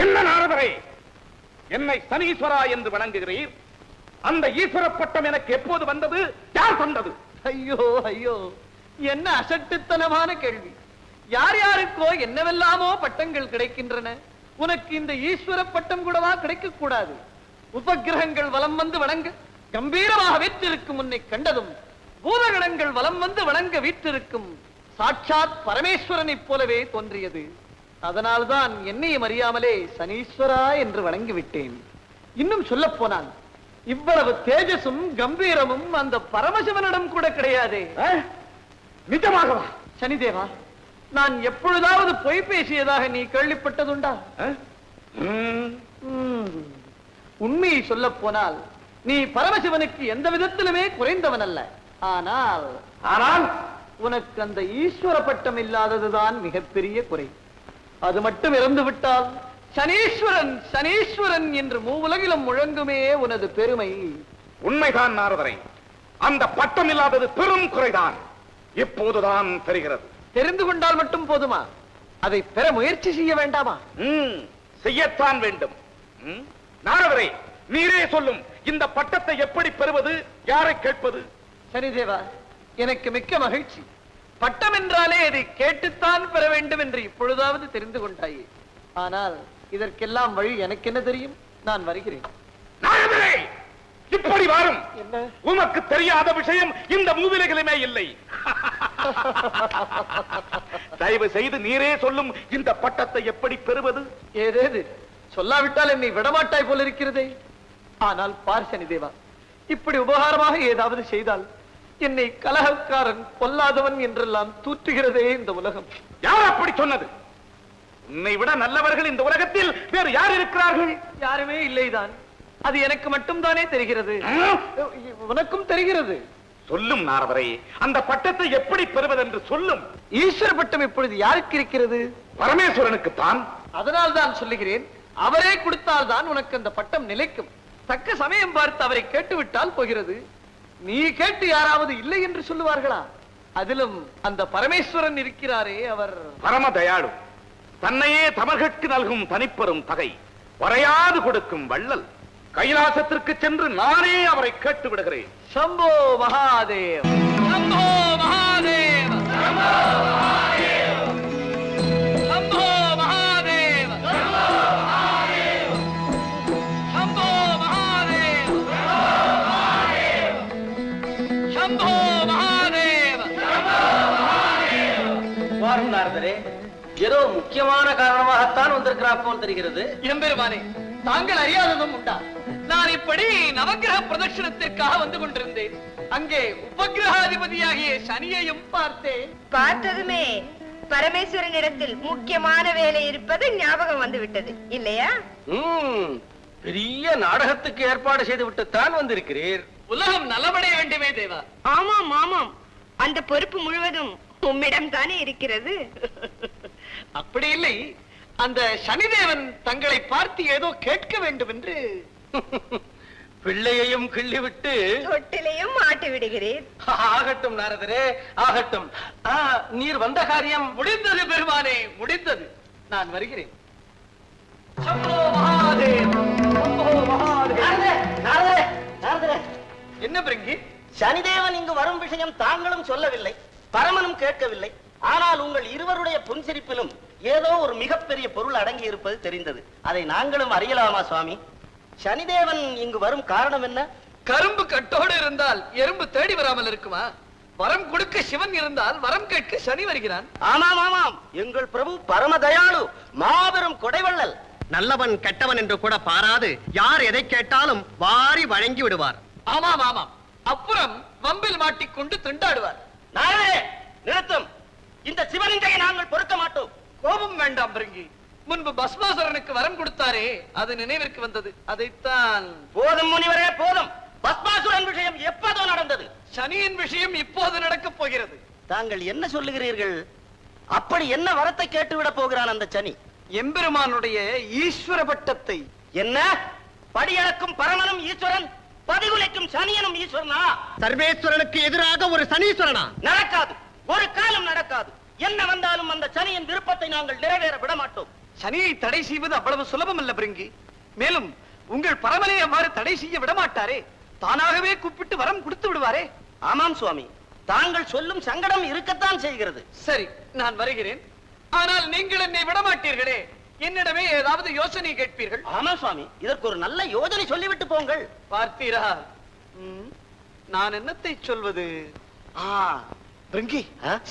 என்ன நாரதரே, என்னை சனீஸ்வரா என்று வணங்குகிறீர். அந்த ஈஸ்வர பட்டம் எனக்கு எப்போது வந்தது? யார் தந்தது? ஐயோ ஐயோ, என்ன அசட்டுத்தனமான கேள்வி. யார் யாருக்கோ என்னவெல்லாமோ பட்டங்கள் கிடைக்கின்றன. உனக்கு இந்த ஈஸ்வர பட்டம் கூடவா கிடைக்க கூடாது? உபகிரகங்கள் வலம் வந்து வணங்க கம்பீரமாக வீற்றிருக்கும் உன்னை கண்டதும் பூதகணங்கள் வலம் வந்து வணங்க வீற்றிருக்கும் சாட்சாத் பரமேஸ்வரனைப் போலவே தோன்றியது. அதனால்தான் என்னையும் அறியாமலே சனீஸ்வரா என்று வணங்கிவிட்டேன். இன்னும் சொல்ல போனால் இவ்வளவு தேஜஸும் கம்பீரமும் அந்த பரமசிவனிடம் கூட கிடையாதே. நிஜமாகவா? சனிதேவா, நான் எப்பொழுதாவது பொய் பேசியதாக நீ கேள்விப்பட்டதுண்டா? உண்மையை சொல்ல போனால் நீ பரமசிவனுக்கு எந்த விதத்திலுமே குறைந்தவன் அல்ல. ஆனால் உனக்கு அந்த ஈஸ்வர பட்டம் இல்லாததுதான் மிகப்பெரிய குறை. அது மட்டும் இறந்து விட்டால் சனீஸ்வரன் சனீஸ்வரன் என்று மூவுலகிலும் முழங்குமே உனது பெருமை. உண்மைதான் நாரதரை, அந்த பட்டம் இல்லாதது பெரும் குறைதான். இப்போதுதான் தெரிகிறது. தெரிந்து கொண்டால் மட்டும் போதுமா? அதை பெற முயற்சி செய்ய வேண்டாமா? செய்யத்தான் வேண்டும். நாரதரை, நீரே சொல்லும், இந்த பட்டத்தை எப்படி பெறுவது? யாரை கேட்பது? சனிதேவா, எனக்கு மிக்க மகிழ்ச்சி. பட்டம் என்றாலே அதை கேட்டுத்தான் பெற வேண்டும் என்று இப்பொழுதாவது தெரிந்து கொண்டாயே. ஆனால் இதற்கெல்லாம் வழி எனக்கு என்ன தெரியும்? நான் வருகிறேன். நாரதரே, இப்படி வாரும். என்ன? உமக்கு தெரியாத விஷயம் இந்த மூவிலைகளுமே இல்லை. தயவு செய்து நீரே சொல்லும், இந்த பட்டத்தை எப்படி பெறுவது? ஏதேது சொல்லாவிட்டால் என்னை விடமாட்டாய் போல இருக்கிறதே. ஆனால் பார் சனிதேவா, இப்படி உபகாரமாக ஏதாவது செய்தால் என்னை கலகக்காரன் பொல்லாதவன் என்றெல்லாம் தூற்றுகிறதே இந்த உலகம். யார் அப்படி சொன்னது? உன்னை விட நல்லவர்கள் இந்த உலகத்தில் வேறு யார் இருக்கிறார்கள்? யாருமே இல்லைதான். அது எனக்கு மட்டும் தானே தெரிகிறது. உனக்கும் தெரிகிறது. சொல்லும் நாரதரே, அந்த பட்டத்தை எப்படி பெறுவது என்று சொல்லும். ஈஸ்வர பட்டம் இப்பொழுது யாருக்கு இருக்கிறது? பரமேஸ்வரனுக்கு தான். அதனால் தான் சொல்லுகிறேன், அவரே கொடுத்தால் தான் உனக்கு அந்த பட்டம் நிலைக்கும். தக்க சமயம் பார்த்து அவரை கேட்டுவிட்டால் போகிறது. நீ கேட்டு யாராவது இல்லை என்று சொல்லுவார்களா? அதிலும் அந்த பரமேஸ்வரன் இருக்கிறாரே, அவர் பரம தயாளு. தன்னையே தமர்கட்கு நல்கும் தனிப்பெரும் தகை, வரையாது கொடுக்கும் வள்ளல். கைலாசத்திற்கு சென்று நானே அவரை கேட்டு விடுகிறேன். சம்போ மகாதேவ், சம்போ மகாதேவ், சம்போ மகாதேவ், சம்போ மகாதேவ், சம்போ மகாதேவ். வாரும் நாரதரே, ஏதோ முக்கியமான காரணமாகத்தான் வந்திருக்கிறார் போல் தெரிகிறது. எம்பெருமானே, தாங்கள் அறியாததும் உண்டா? நான் இப்படி நவக்கிரக பிரதட்சணத்திற்காக வந்து கொண்டிருந்தேன். அங்கே உபகிரகாதிபதியாகிய சனியையும் பார்த்தேன். பார்த்ததுமே பரமேஸ்வரனிடத்தில் முக்கியமான வேலை இருப்பது ஞாபகம் வந்து விட்டது இல்லையா? பெரிய நாடகத்துக்கு ஏற்பாடு செய்து விட்டுத்தான் வந்திருக்கிறீர். உலகம் நலமடைய வேண்டுமே தேவா. ஆமாம் ஆமாம், அந்த பொறுப்பு முழுவதும் உம்மிடம் தானே இருக்கிறது. அப்படி இல்லை, அந்த சனிதேவன் தங்களை பார்த்து ஏதோ கேட்க வேண்டும் என்று. பிள்ளையையும் கிள்ளிவிட்டு தொட்டிலையும் மாட்டி விடுகிறேன். ஆகட்டும் நாரதரே, ஆகட்டும். நீர் வந்த காரியம் முடிந்தது பெருமானே, முடிந்தது. நான் வருகிறேன். சம்போ மகாதேவ், சம்போ மகாதேவ். என்ன பிரிங்கி? சனிதேவன் இங்கு வரும் விஷயம் தாங்களும் சொல்லவில்லை, பரமனும் கேட்கவில்லை. ஆனால் உங்கள் இருவருடைய புன்சிரிப்பிலும் ஏதோ ஒரு மிகப்பெரிய பொருள் அடங்கி இருப்பது தெரிந்தது. அதை நாங்களும் அறியலாமா சுவாமி? சனிதேவன் இங்கு வரும் காரணம் என்ன? கரும்பு கட்டோடு இருந்தால் எறும்பு தேடி வராமல் இருக்குமா? வரம் கொடுக்க சிவன் இருந்தால் வரம் கேட்க சனி வருகிறான். ஆமாம் ஆமாம், எங்கள் பிரபு பரம தயாளு, மாபெரும் கொடைவள்ளல். நல்லவன் கெட்டவன் என்று கூட பாராது யார் எதை கேட்டாலும் வாரி வழங்கி விடுவார். ஆமாம் ஆமாம், அப்புறம் வம்பில் மாட்டிக்கொண்டு திண்டாடுவார். நானே நிறுத்தும், இந்த சிவலிங்கையை நாங்கள் பொறுக்க மாட்டோம். கோபம் வேண்டாம் பிரிங்கி. முன்பு பஸ்மாசுரனுக்கு வரம் கொடுத்தாரே, அது நினைவிற்கு வந்தது. அதைத்தான். போதும் முனிவரே போதும். பஸ்மாசுரன் விஷயம் எப்போதோ நடந்தது. சனியின் விஷயம் இப்போது நடக்கப் போகிறது. தாங்கள் என்ன சொல்லுகிறீர்கள்? அப்படி என்ன வரத்தை கேட்டுவிட போகிறான் அந்த சனி? எம்பெருமானுடைய ஈஸ்வர பட்டத்தை. என்ன? படியளக்கும் பரமனும் ஈஸ்வரன், பதிகுலைக்கும் சனியனும் ஈஸ்வரனா? சர்வேஸ்வரனுக்கு எதிராக ஒரு சனீஸ்வரனா? நடக்காது, ஒரு காலம் நடக்காது. என்ன வந்தாலும் அந்த சனியின் விருப்பத்தை நாங்கள் நிறைவேற விட மாட்டோம். சனியை தடை செய்வது அவ்வளவு சுலபம் அல்ல பிரிங்கி. மேலும் உங்கள் பரமனை அவ்வாறு தடை செய்ய விடமாட்டாரே, தானாகவே கூப்பிட்டு வரம் கொடுத்து விடுவாரே. ஆமாம் சுவாமி, தாங்கள் சொல்லும் சங்கடம் இருக்கத்தான் செய்கிறது. சரி, நான் வருகிறேன். ஆனால் நீங்கள் என்னை விடமாட்டீர்களே, என்னிடமே ஏதாவது யோசனை கேட்பீர்கள். ஆமா சுவாமி, இதற்கு ஒரு நல்ல யோசனை சொல்லிவிட்டு போங்கள். பார்த்தீரா, நான் என்னத்தை சொல்வது? பிரிங்கி,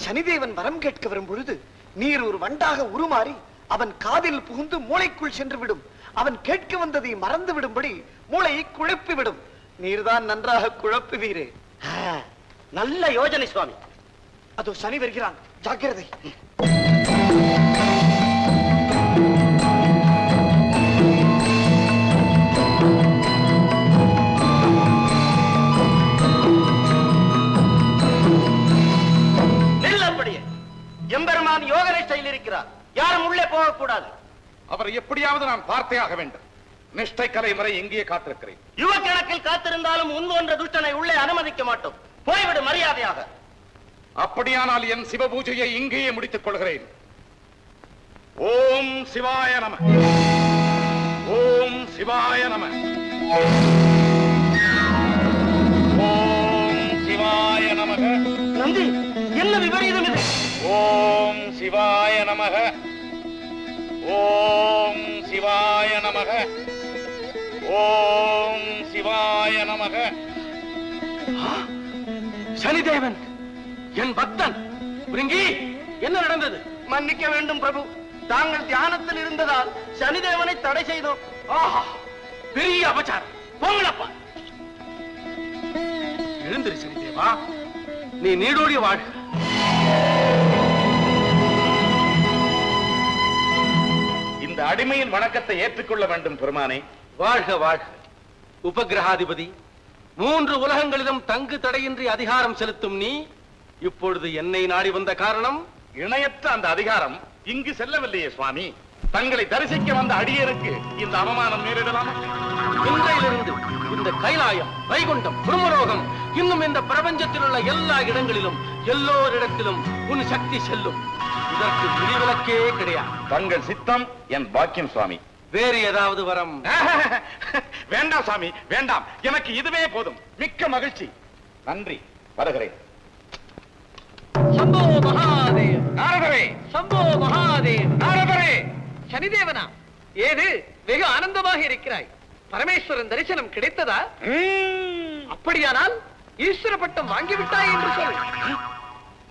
சனிதேவன் வரம் கேட்க வரும் பொழுது நீர் ஒரு வண்டாக உருமாறி அவன் காதில் புகுந்து மூளைக்குள் சென்று விடும். அவன் கேட்க வந்ததை மறந்து விடும்படி மூளையை குழப்பி விடும். நீர்தான் நன்றாக குழப்புவீரே. நல்ல யோசனை சுவாமி. அதோ சனி வருகிறான், ஜாக்கிரதை. நெல்லப்படியே எம்பெருமான் யோக நிஷ்டையில் இருக்கிறார். யாரும் உள்ளே போகக்கூடாது. அவரை எப்படியாவது நான் பார்த்தே ஆக வேண்டும். நிஷ்டை கலை வரை எங்கேயே காத்திருக்கிறேன். யுவ கணக்கில் காத்திருந்தாலும் முன்போன்ற துஷ்டனை உள்ளே அனுமதிக்க மாட்டோம். போய்விடு மரியாதையாக. அப்படியானால் என் சிவபூஜையை இங்கேயே முடித்துக் கொள்கிறேன். ஓம் சிவாய நம, ஓம் சிவாய நம, ஓம் சிவாய நமக. நந்தி, என்ன விபரீதம் இது? ஓம் சிவாய நமக, ஓம் சிவாய நமக, ஓம் சிவாய நமக. சனிதேவன் என் பக்தன். பிரிங்கி, என்ன நடந்தது? மன்னிக்க வேண்டும் பிரபு, தாங்கள் தியானத்தில் இருந்ததால் சனிதேவனை தடை செய்தோம். ஆஹா, பெரிய அபச்சாரம். போங்களப்பா. எழுந்திரு சனிதேவா, நீ நீடோடி வாழ். இந்த அடிமையின் வணக்கத்தை ஏற்றுக்கொள்ள வேண்டும் பெருமானே. வாழ்க வாழ்க. உபகிரகாதிபதி, 3 உலகங்களிலும் தங்கு தடையின்றி அதிகாரம் செலுத்தும் நீ இப்பொழுது என்னை நாடி வந்த காரணம்? இணையற்ற அந்த அதிகாரம் இங்கு செல்லவில்லையே சுவாமி. தங்களை தரிசிக்க வந்த அடியருக்கு இந்த அவமானம் நேரிடலாமா? இன்றையிலிருந்து இந்த கைலாயம், வைகுண்டம், பிரம்மலோகம், இன்னும் இந்த பிரபஞ்சத்தில் உள்ள எல்லா இடங்களிலும் எல்லோரிடத்திலும் உன் சக்தி செல்லும். இதற்கு விதிவிலக்கே கிடையாது. தங்கள் சித்தம் என் பாக்கியம் சுவாமி. வேறு ஏதாவது வரம்? வேண்டாம் சுவாமி, வேண்டாம். எனக்கு இதுவே போதும். மிக்க மகிழ்ச்சி. நன்றி, வருகிறேன். சம்போ மகாதேவ். நாரதரே, சம்போ மகாதேவ். நாரதரே. சனிதேவனா, ஏது வெகு ஆனந்தமாக இருக்கிறாய்? பரமேஸ்வரன் தரிசனம் கிடைத்ததா? அப்படியானால் ஈஸ்வர பட்டம் வாங்கிவிட்டாய் என்று சொல்.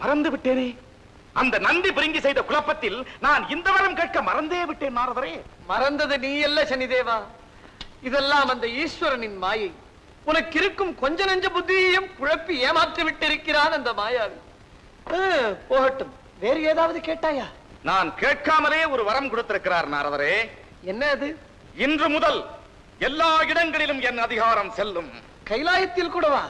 மறந்து விட்டேனே. அந்த நந்தி பிரிங்கி செய்த குழப்பத்தில் நான் இந்த வரம் கேட்க மறந்தே விட்டேன் நாரதரே. மறந்தது நீ அல்ல சனிதேவா, இதெல்லாம் அந்த ஈஸ்வரனின் மாயை. உனக்கு இருக்கும் கொஞ்ச நெஞ்ச புத்தியையும் குழப்பி ஏமாற்றி விட்டிருக்கிறான் அந்த மாயாவி. போகட்டும், வேறு ஏதாவது கேட்டாயா? நான் கேட்காமலே ஒரு வரம் கொடுத்திருக்கிறார் நாரதரே. என்ன அது? இன்று முதல் எல்லா இடங்களிலும் என் அதிகாரம் செல்லும். கைலாயத்தில் கூடவா?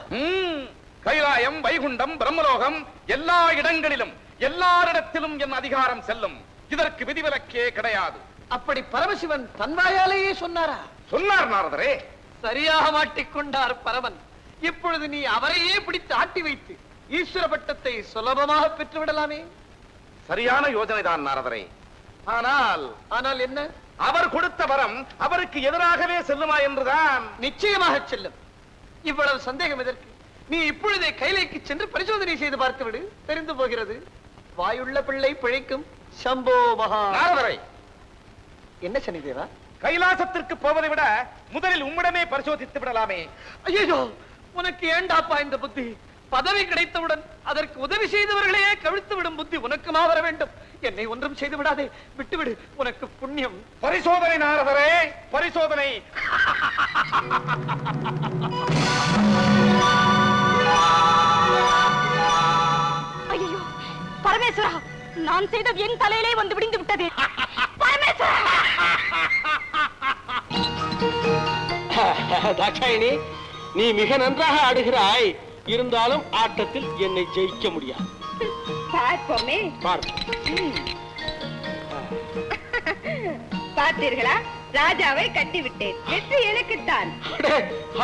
கைலாயம், வைகுண்டம், பிரம்மலோகம், எல்லா இடங்களிலும் எல்லாரிடத்திலும் என் அதிகாரம் செல்லும். இதற்கு விதிவிலக்கே கிடையாது. அப்படி பரமசிவன் தன் வாயாலேயே சொன்னாரா? சொன்னார் நாரதரே. சரியாக மாட்டிக்கொண்டார் பரமன். இப்பொழுது நீ அவரையே பிடித்து ஆட்டி வைத்து ஈஸ்வர பட்டத்தை சுலபமாக பெற்று விடலாமே. சரியான யோசனை தான் நாரதரே. ஆனால் என்ன? அவர் கொடுத்த வரம் அவருக்கு எதிராகவே செல்லுமா என்றுதான். நிச்சயமாக செல்லும். இவ்வளவு சந்தேகம் எதற்கு? நீ இப்பொழுதே கைலைக்கு சென்று பரிசோதனை செய்து பார்த்து விடு, தெரிந்து போகிறது. வாயுள்ள பிள்ளை பிழைக்கும். சம்போ மகா. நாரதரே, என்ன சனிதேவா? கைலாசத்திற்கு போவதை விட முதலில் உம்மிடமே பரிசோதித்து விடலாமே. ஐயோ, உனக்கு ஏண்டாப்பா இந்த புத்தி? பதவி கிடைத்தவுடன் அதற்கு உதவி செய்தவர்களையே கவிழ்த்து விடும் புத்தி உனக்குமா வர வேண்டும்? என்னை ஒன்றும் செய்து விடாதே, விட்டுவிடு, உனக்கு புண்ணியம். பரிசோதனை நாரதரே, பரிசோதனை. ஐயோ பரமேஸ்வரா, நான் செய்தது என் தலையிலே வந்து விடிந்து விட்டது. பரமேஸ்வரா! தாட்சாயினி, நீ மிக நன்றாக ஆடுகிறாய். இருந்தாலும் ஆட்டத்தில் என்னை ஜெயிக்க முடியாது. பார்ப்போமே. பார்த்தீர்களா, ராஜாவை கட்டிவிட்டேன். வெற்றி எனக்குத்தான்.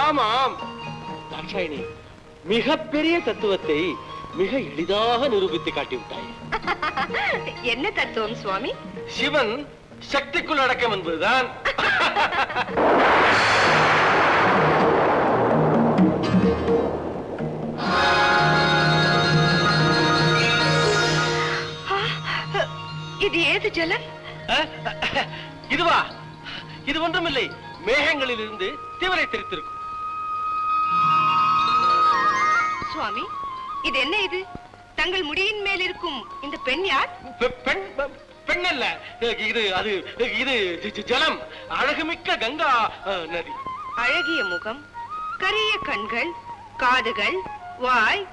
ஆமாம் தாட்சாயினி, மிகப்பெரிய தத்துவத்தை மிக எளிதாக நிரூபித்து காட்டிவிட்டாய். என்ன தத்துவம் சுவாமி? சிவன் சக்திக்குள் அடக்கம் என்பதுதான். இது ஏது ஜலம்? இதுவா? இது ஒன்றுமில்லை, மேகங்களில் இருந்து திவரை தெரித்திருக்கும். சுவாமி, இது என்ன? இது தங்கள் முடியின் மேல் இருக்கும் இந்த பெண் யார்? பெண் அல்ல, இது அது இது ஜலம். அழகுமிக்க கங்கா நதி. அழகிய முகம், கரிய கண்கள், காதுகள், வாய்,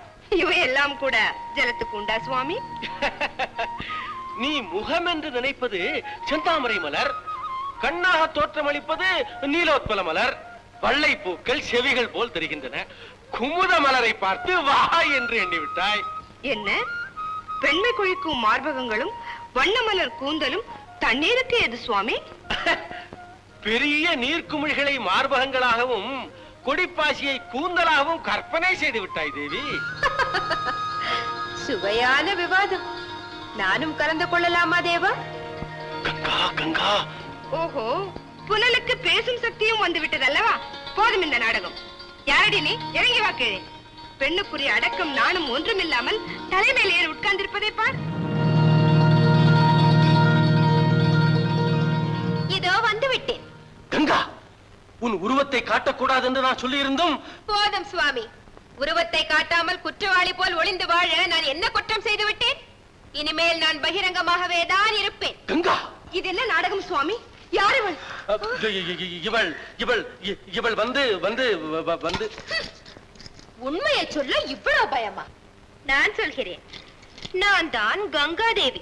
இவையெல்லாம் கூட ஜலத்துக்கு உண்டா சுவாமி? நீ முகம் என்று நினைப்பது செந்தாமரை மலர், கண்ணாக தோற்றமளிப்பது நீலோத்பல மலர். பள்ளை பூக்கள் செவிகள் போல் தெரிகின்றன. குமுத மலரை பார்த்து வா என்று எண்ணிவிட்டாய். என்ன பெண்மை கொழிக்கும் மார்பகங்களும் வண்ணமலர் கூந்தலும் தண்ணீருக்கு எது சுவாமி? பெரிய நீர்க்குமிழ்களை மார்பகங்களாகவும் கொடிப்பாசியை கூந்தலாகவும் கற்பனை செய்து விட்டாய் தேவி. சுவையான விவாதம். நானும் கலந்து கொள்ளலாமா தேவா? கங்கா கங்கா. ஓஹோ, புனலுக்கு பேசும் சக்தியும் வந்து விட்டது அல்லவா? போதும் இந்த நாடகம். யாரடி நீ? இறங்கி வா கீழே. பெண்ணுக்குரிய அடக்கம் நானும் ஒன்றுமில்லாமல் தலைமையில் ஏறி உட்கார்ந்திருப்பதை பார். இதோ வந்து விட்டேன். கங்கா, உன் உருவத்தை காட்டக்கூடாது என்று நான் சொல்லி இருந்தும். போதும் சுவாமி, உருவத்தை காட்டாமல் குற்றவாளி போல் ஒளிந்து வாழ நான் என்ன குற்றம் செய்து விட்டேன்? இனிமேல் நான் பகிரங்கமாகவே தான் இருப்பேன். கங்கா, இது என்ன நாடகம் சுவாமி? யார் இவள்? இவள் இவள் இவள் வந்து வந்து வந்து உண்மையை சொல்ல இவ்வளவு பயமா? நான் சொல்கிறேன், நான் தான் கங்காதேவி,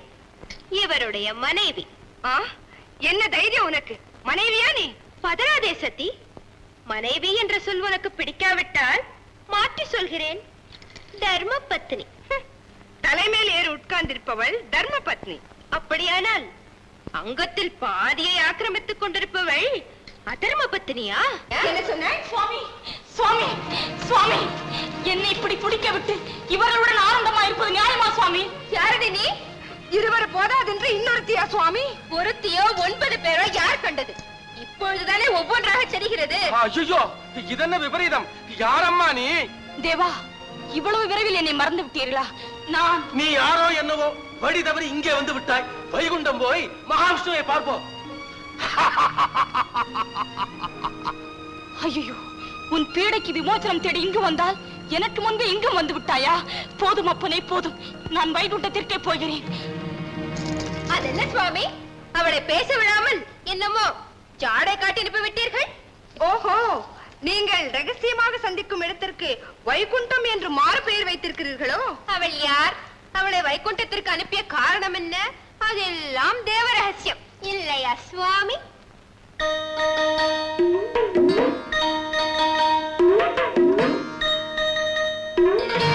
இவருடைய மனைவி. என்ன தைரியம் உனக்கு? மனைவியா நீ? பதராதே சதி. மனைவி என்ற சொல் உனக்கு பிடிக்காவிட்டால் மாற்றி சொல்கிறேன், தர்ம பத்னி. தலைமையில் ஏறி உட்கார்ந்திருப்பவள் தர்ம பத்னி. அப்படியானால் அங்கத்தில் பாதியை ஆக்கிரமித்துக் கொண்டிருப்பவள் அதர்ம பத்னியா? என்ன சொன்ன? சுவாமி, சுவாமி, சுவாமி, என்னை இப்படி துடிக்க விட்டு இவர்களுடன் ஆனந்தமா இருப்பது நியாயமா சுவாமி? யாரடி நீ? இருவர் போதாதென்று இன்னொருத்தியா சுவாமி? ஒருத்தியோ 9 பேரோ யார் கண்டது? இப்பொழுதுதானே ஒவ்வொன்றாக தெரிகிறது. ஐயோ, இதென்ன விபரீதம்? யாரம்மா நீ? தேவா, இவ்வளவு விரைவில் என்னை மறந்து விட்டீர்களா? நீ யாரோ என்னவோ வழி தவறி இங்கே வந்து விட்டாய். வைகுண்டம் போய் மகாவிஷ்ணுவை பார்ப்போம். ஐயோ, உன் பீடைக்கு விமோசனம் தேடி இங்கு வந்தால் எனக்கு முன்பு இங்கும் வந்து விட்டாயா? போதும் அப்பனே, போதும். நான் வைகுண்டத்திற்கே போகிறேன். அதென்ன சுவாமி, அவளை பேச விடாமல் என்னமோ ஜாடை காட்டி அனுப்பி விட்டீர்கள்? ஓஹோ, நீங்கள் ரகசியமாக சந்திக்கும் இடத்திற்கு வைகுண்டம் என்று மாறு பெயர் வைத்திருக்கிறீர்களோ? அவள் யார்? அவளை வைகுண்டத்திற்கு அனுப்பிய காரணம் என்ன? அதெல்லாம் தேவ ரகசியம் இல்லையா சுவாமி?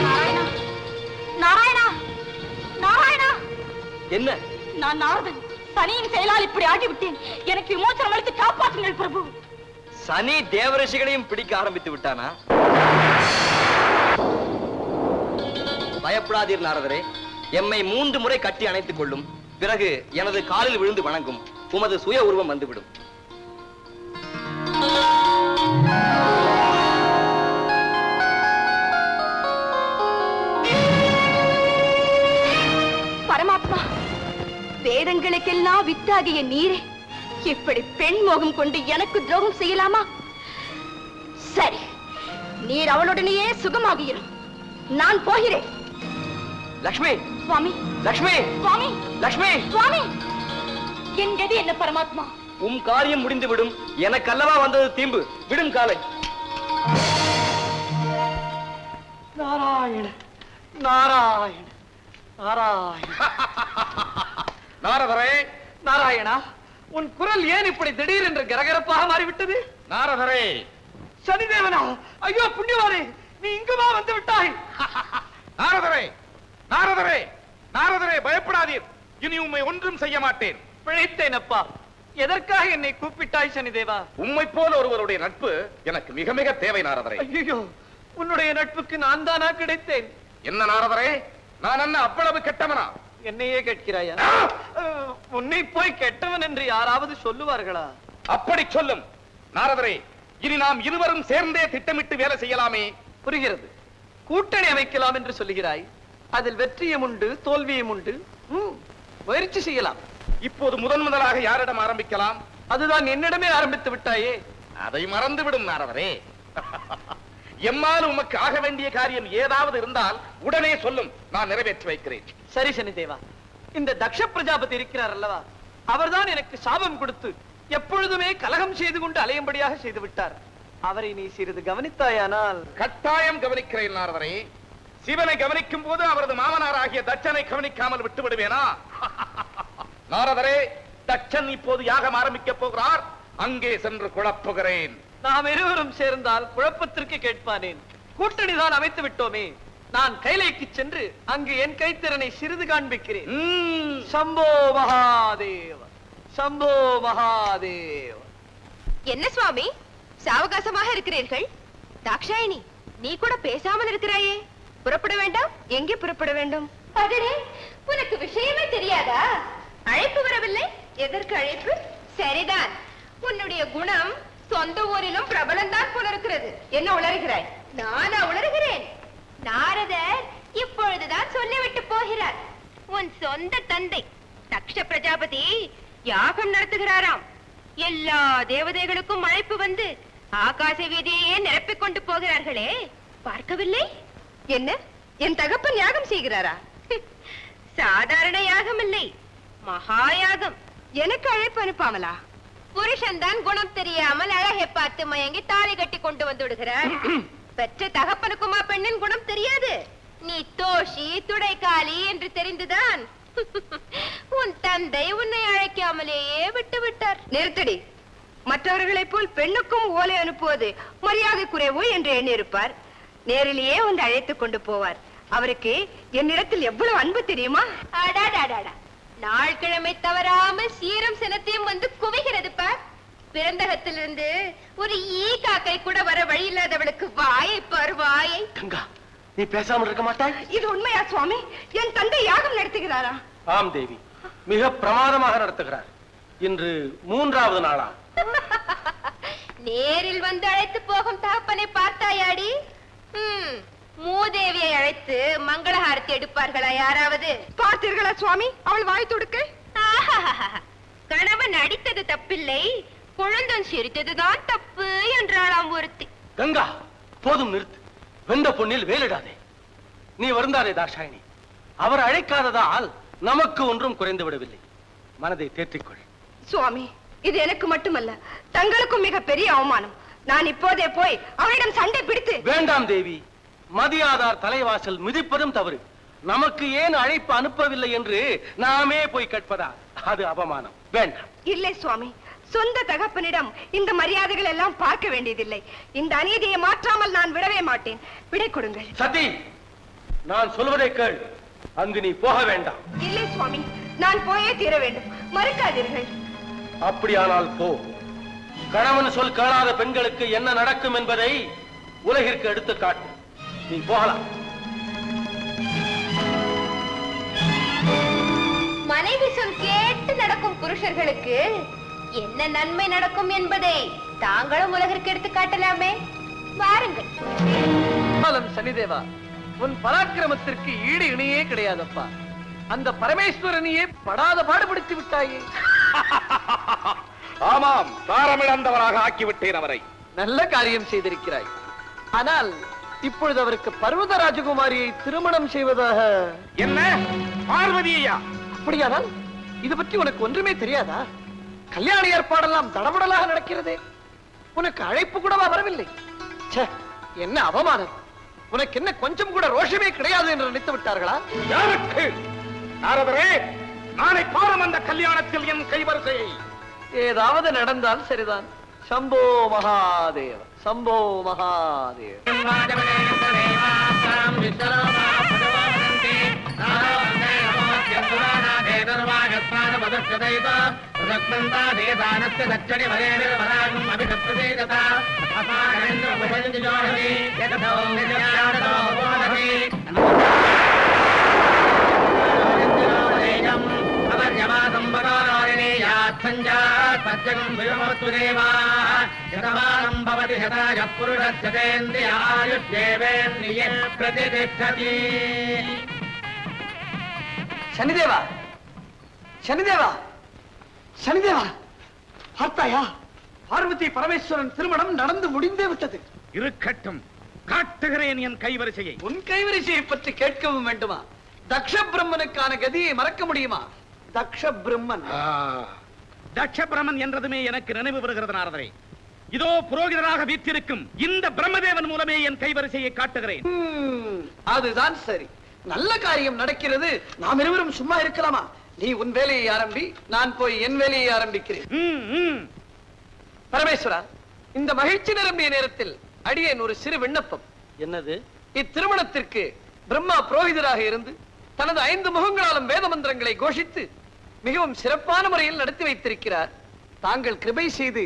நாராயணா, நாராயணா, நாராயணா. என்ன? நான் நாரதன், சனியின் செயலால் இப்படி ஆகிவிட்டேன். எனக்கு விமோசனம் அளித்து காப்பாற்றுங்கள் பிரபு. சனி தேவரிஷிகளையும் பிடிக்க ஆரம்பித்து விட்டானா? பயப்படாதீர் நாரதரே, எம்மை 3 முறை கட்டி அணைத்துக் கொள்ளும். பிறகு எனது காலில் விழுந்து வணங்கும். உமது சுய உருவம் வந்துவிடும். பரமாத்மா, வேதங்களுக்கெல்லாம் வித்தாகிய நீரே, இப்படி பெண் மோகம் கொண்டு எனக்கு துரோகம் செய்யலாமா? சரி, நீர் அவளுடனேயே சுகமாக இரு. நான் போகிறேன். லக்ஷ்மி, சுவாமி, லக்ஷ்மி, சுவாமி, லக்ஷ்மி, சுவாமி. என் கதி என்ன பரமாத்மா? உம் காரியம் முடிந்து விடும். எனக்கு அல்லவா வந்தது தீம்பு. விடும் காலை. நாராயண, நாராயண, நாராயண. நாரதரே, நாராயணா, உன் குரல் ஏன் இப்படி திடீரென்று கரகரப்பாக மாறிவிட்டது? நாரதரே. சனிதேவனா, ஐயோ புண்ணியவாரே, நீ இங்குமா வந்து விட்டாய்? நாரதரே, நாரதரே, நாரதரே, பயப்படாதீர். இனி உம்மை ஒன்றும் செய்ய மாட்டேன். பிழைத்தேன் அப்பா. எதற்காக என்னை கூப்பிட்டாய் சனிதேவா? உம்மை போல ஒருவருடைய நட்பு எனக்கு மிக மிக தேவை நாரதரே. ஐயோ, உன்னுடைய நட்புக்கு நான் தானா கிடைத்தேன்? என்ன நாரதரே, நான் என்ன அவ்வளவு கெட்டவனா? என்னையே கேட்கிறாயா? உன்னை போய் கெட்டவன் என்று யாராவது சொல்லுவார்களா? அப்படி சொல்லும். நாரதரே, இனி நாம் இருவரும் சேர்ந்தே திட்டமிட்டு வேலை செய்யலாமே. புரிகிறது. கூட்டணி அமைக்கலாம் என்று சொல்லுகிறாய். அதில் வெற்றியும் உண்டு, தோல்வியும் உண்டு. முயற்சி செய்யலாம். இப்போது முதலாக யாரிடம் ஆரம்பிக்கலாம்? அதுதான் என்னிடமே ஆரம்பித்து விட்டாயே. அதை மறந்துவிடும் நாரதரே. எம்மால் உமக்கு ஆக வேண்டிய காரியம் ஏதாவது இருந்தால் உடனே சொல்லும், நான் நிறைவேற்றி வைக்கிறேன். சரி சனிதேவா, இந்த தக்ஷ பிரஜாபதி இருக்கிறார் அல்லவா, அவர்தான் எனக்கு சாபம் கொடுத்து எப்பொழுதுமே கலகம் செய்து கொண்டு அலையும்படியாக செய்து விட்டார். அவரை நீ சிறிது கவனித்தாயானால். கட்டாயம் கவனிக்கிறேன் நாரதரே. சிவனை கவனிக்கும் போது அவரது மாமனாராகிய தட்சனை கவனிக்காமல் விட்டு விடுவேனா? நாரதரே, தட்சன் இப்போது யாகம் ஆரம்பிக்க போகிறார். அங்கே சென்று குழப்புகிறேன். நாம் இருவரும் சேர்ந்தால் குழப்பத்திற்கு கேட்பானேன். கூட்டணி தான் அமைத்து விட்டோமே. நான் கைலைக்கு சென்று அங்கு என் கைத்திறனை சிறிது காண்பிக்கிறேன். சம்போ மகாதேவ, சம்போ மகாதேவ. என்ன சுவாமி, சாவகாசமாக இருக்கிறீர்கள்? தாக்ஷாயினி, நீ கூட பேசாமல் இருக்கிறாயே. புறப்பட வேண்டாம்? எங்கே புறப்பட வேண்டும்? அடடே, உனக்கு விஷயமே தெரியாதா? அழைப்பு வரவில்லை? எதற்கு அழைப்பு? சரிதான், உன்னுடைய குணம் சொந்த ஊரிலும் பிரபலம்தான் போல இருக்கிறது. என்ன உளறுகிறாய்? நானா உளறுகிறேன்? நாரதர் இப்பொழுதுதான் சொல்லிவிட்டு போகிறார். உன் சொந்த தந்தை தக்ஷ பிரஜாபதி யாகம் நடத்துகிறாராம். எல்லா தேவதைகளுக்கும் அழைப்பு வந்து ஆகாச வீதியையே நிரப்பிக் கொண்டு போகிறார்களே, பார்க்கவில்லை? என்ன, என் தகப்பன் யாகம் செய்கிறாரா? சாதாரண யாகம் இல்லை, மகா யாகம். எனக்கு அழைப்பு அனுப்பாமலா? புருஷன் தான் குணம் தெரியாமல் அழகை பார்த்து மயங்கி தாலி கட்டி கொண்டு வந்து விடுகிறார். பெற்ற தகப்பனுக்குமா பெண்ணின் குணம் தெரியாது? நீ தோஷி துடைக்காலி என்று தெரிந்துதான் உன் தந்தை உன்னை அழைக்காமலேயே விட்டு விட்டார். நிறுத்தடி. மற்றவர்களைப் போல் பெண்ணுக்கும் ஓலை அனுப்புவது மரியாதை குறைவு என்று எண்ணியிருப்பார். நேரிலேயே வந்து அழைத்துக் கொண்டு போவார். அவருக்கு என்னிடத்தில் எவ்வளவு அன்பு தெரியுமா? அடாடாடாடா, நாள் கிழமை தவறாமல் சீரம் சினத்தையும் வந்து குவிகிறது பார். பிறந்தகத்திலிருந்து ஒரு ஈ காக்கை கூட வர வழி இல்லாதவளுக்கு வாயை பார், வாயை. கங்கா, நீ பேசாமல் இருக்க மாட்டாய்? இது உண்மையா சுவாமி? என் தந்தை யாகம் நடத்துகிறாரா? ஆம் தேவி, மிக பிரமாதமாக நடத்துகிறார். இன்று 3வது நாளா? நேரில் வந்து அழைத்து போகும் தகப்பனை பார்த்தாயாடி? மூதேவியை அழைத்து மங்களஹாரத்தி எடுப்பார்களா யாராவது? பார்த்தீர்களா சுவாமி அவள் வாய் துடுக்க? கணவன் அடித்தது தப்பில்லை, குழந்தன் சிரித்ததுதான் தப்பு என்றாளாம் ஒருத்தி. கங்கா, போதும் நிறுத்து. வெந்த பொன்னில் வேலிடாதே. நீ வருந்தாதே தாஷாயினி. அவர் அழைக்காததால் நமக்கு ஒன்றும் குறைந்து விடவில்லை. மனதை தேற்றிக்கொள். சுவாமி, இது எனக்கு மட்டுமல்ல, தங்களுக்கும் மிக பெரிய அவமானம். நான் இப்போதே போய் அவரிடம் சண்டை பிடித்து. வேண்டாம் தேவி, மதியாதார் தலைவாசல் மிதிப்பதும் தவறு. நமக்கு ஏன் அழைப்பு அனுப்பவில்லை என்று நாமே போய் கேட்பதா? அது அவமானம். வேண்டாம். இல்லை சுவாமி, சொந்த தகப்பனிடம் இந்த மரியாதைகள் எல்லாம் பார்க்க வேண்டியதில்லை. இந்த அநீதியை மாற்றாமல் நான் விடவே மாட்டேன். விடை கொடுங்கள். சதி, நான் சொல்வதை கேள். அங்கு நீ போக வேண்டாம். இல்லை சுவாமி, நான் போயே தீர வேண்டும். மறுக்காதீர்கள். அப்படியானால் போ. கணவன் சொல் கேளாத பெண்களுக்கு என்ன நடக்கும் என்பதை உலகிற்கு எடுத்து காட்டு. நீ போகலாம். மனைவி சொல் கேட்டு நடக்கும் புருஷர்களுக்கு என்ன நன்மை நடக்கும் என்பதை தாங்களும் உலகிற்கு எடுத்து காட்டலாமே. வாருங்கள். சனிதேவா, உன் பராக்கிரமத்திற்கு ஈடு இணையே கிடையாதப்பா. அந்த பரமேஸ்வரனையே படாத பாடுபடுத்தி விட்டாயே. ஆமாம், தாரமிழந்தவராக ஆக்கிவிட்டேன் அவரை. நல்ல காரியம் செய்திருக்கிறாய். ஆனால் இப்பொழுது அவருக்கு பர்வத ராஜகுமாரியை திருமணம் செய்வதாக. என்ன பார்வதியா? அப்படியானால் இது பற்றி உனக்கு ஒன்றுமே தெரியாதா? கல்யாண ஏற்பாடெல்லாம் தடபடலாக நடக்கிறதே. உனக்கு அழைப்பு கூடவா வரவில்லை? என்ன அவமானம்! உனக்கு என்ன கொஞ்சம் கூட ரோஷமே கிடையாது என்று நினைத்து விட்டார்களா? யாருக்கு? நாரதரே, நாளை பாரும் அந்த கல்யாணத்தில் என் கைவரிசையை. ஏதாவது நடந்தால் சரிதான். சம்போ மகாதேவ, சம்போ மகாதேவ. சத்யகம் விவமத்து தேவாः யதமானம் பவதி சதாய புருஷத்யேந்திரியாயுஷ்யேவேந்திரியே பிரதிதிஷ்டதி. சனிதேவா, சனிதேவா, சனிதேவா, பார்த்தாயா? பார்வதி பரமேஸ்வரன் திருமணம் நடந்து முடிந்தே விட்டது. இருக்கட்டும், காட்டுகிறேன் என் கைவரிசையை. உன் கைவரிசையை பற்றி கேட்கவும் வேண்டுமா? தக்ஷ பிரம்மனுக்கான கதியை மறக்க முடியுமா? தக்ஷ பிரம்மன், தக்ஷ பிரம்மன் என்றதுமே எனக்கு நினைவு வருகிறது நாரதரே. இதோ புரோகிதராக வீற்றிருக்கும் இந்த பிரம்மதேவன் மூலமே என் கைவரிசையை காட்டுகிறேன். அதுதான் சரி. நல்ல காரியம் நடக்கிறது. நாம் இருவரும் சும்மா இருக்கலாமா? நீ உன் வேலையை ஆரம்பி, நான் போய் என் வேலையை ஆரம்பிக்கிறேன். பரமேஸ்வரா, இந்த மகிழ்ச்சி நிரம்பிய நேரத்தில் அடியேன் ஒரு சிறு விண்ணப்பம். என்னது? இத்திருமணத்திற்கு பிரம்மா புரோகிதராக இருந்து தனது 5 முகங்களாலும் வேத மந்திரங்களை கோஷித்து மிகவும் சிறப்பான முறையில் நடத்தி வைத்திருக்கிறார். தாங்கள் கிருபை செய்து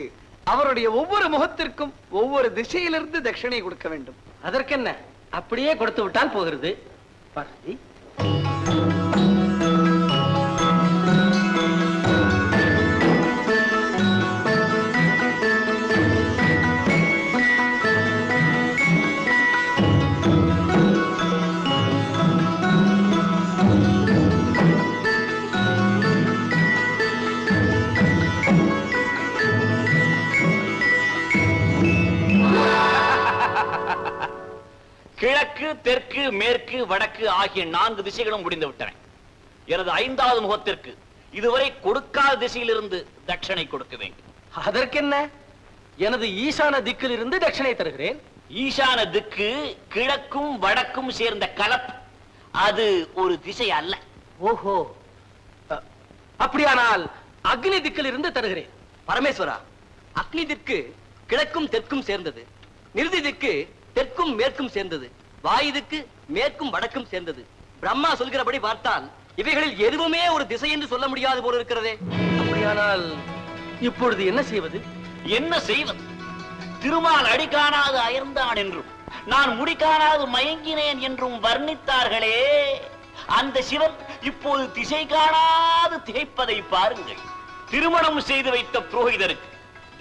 அவருடைய ஒவ்வொரு முகத்திற்கும் ஒவ்வொரு திசையிலிருந்து தட்சிணை கொடுக்க வேண்டும். அதற்கென்ன, அப்படியே கொடுத்து விட்டால் போகிறது. பார்வதி, கிழக்கு, தெற்கு, மேற்கு, வடக்கு ஆகிய 4 திசைகளும் முடிந்து விட்டன. எனது 5வது முகத்திற்கு இதுவரை கொடுக்காத திசையிலிருந்து தட்சணை கொடுக்க வேண்டும். அதற்கென்ன, எனது ஈசான திக்கில் இருந்து தட்சிணை தருகிறேன். ஈசான திக்கு கிழக்கும் வடக்கும் சேர்ந்த கலப்பு. அது ஒரு திசை அல்ல. ஓஹோ, அப்படியானால் அக்னி திக்கில் இருந்து தருகிறேன். பரமேஸ்வரா, அக்னி திக்கு கிழக்கும் தெற்கும் சேர்ந்தது. நிருதி திக்கு தெற்கும் மேற்கும் சேர்ந்தது. வாயு திக்கு மேற்கும் வடக்கும் சேர்ந்தது. பிரம்மா சொல்கிறபடி பார்த்தால் இவைகளில் எதுவுமே ஒரு திசை என்று சொல்ல முடியாது போல இருக்கிறதே. அப்படியானால் இப்பொழுது என்ன செய்வது? என்ன செய்வது? திருமால் அடி காணாது அயர்ந்தான் என்றும் நான் முடி காணாது மயங்கினேன் என்றும் வர்ணித்தார்களே, அந்த சிவன் இப்போது திசை காணாது திகைப்பதை பாருங்கள். திருமணம் செய்து வைத்த புரோகிதருக்கு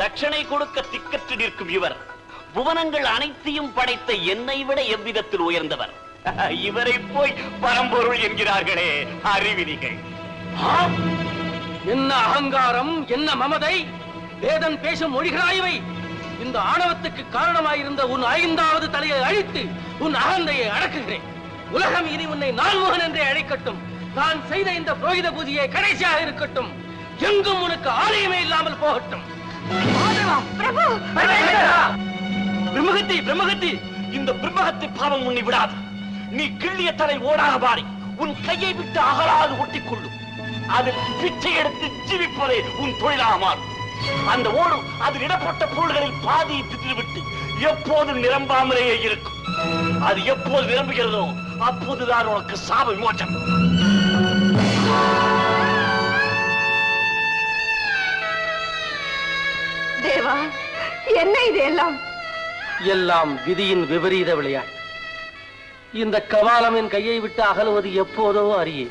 தட்சணை கொடுக்க திக்கற்று நிற்கும் இவர் புவனங்கள் அனைத்தையும் படைத்த என்னை விட எவ்விதத்தில் உயர்ந்தவர். இவரை போய் பரம்பொருள் என்கிறார்களே, அறிவிலிகள். என்ன அகங்காரம், என்ன மமதை! வேதன் பேசும் மொழிகளாயவை. இந்த ஆணவத்துக்கு காரணமாயிருந்த உன் 5வது தலையை அழித்து உன் அகந்தையை அடக்குகிறேன். உலகம் இனி உன்னை நான்முகன் என்றே அழைக்கட்டும். நான் செய்த இந்த புரோகித பூஜையை கடைசியாக இருக்கட்டும். எங்கும் உனக்கு ஆலயமே இல்லாமல் போகட்டும். பிரபு, பிரம்மகத்தி, பிரம்மகத்தி, இந்த பிரம்மகத்தி பாவம் உன்னை விடாது. நீ கிள்ளிய தலை ஓடாக பாரி உன் கையை விட்டு அகலாது ஒட்டிக்கொள்ளும். அதில் பிச்சை எடுத்து ஜீவிப்பதே உன் தொழிலாக மாறும். அந்த ஓடும் அதில் இடப்பட்ட பொருள்களில் பாதியை பித்திவிட்டு எப்போதும் நிரம்பாமலேயே இருக்கும். அது எப்போது நிரம்புகிறதோ அப்போதுதான் உனக்கு சாப விமோச்சனம். தேவா, என்ன இது எல்லாம்? எல்லாம் விதியின் விபரீத விளையாட்டு. இந்த கவாலம் என் கையை விட்டு அகலுவது எப்போதோ அறியே.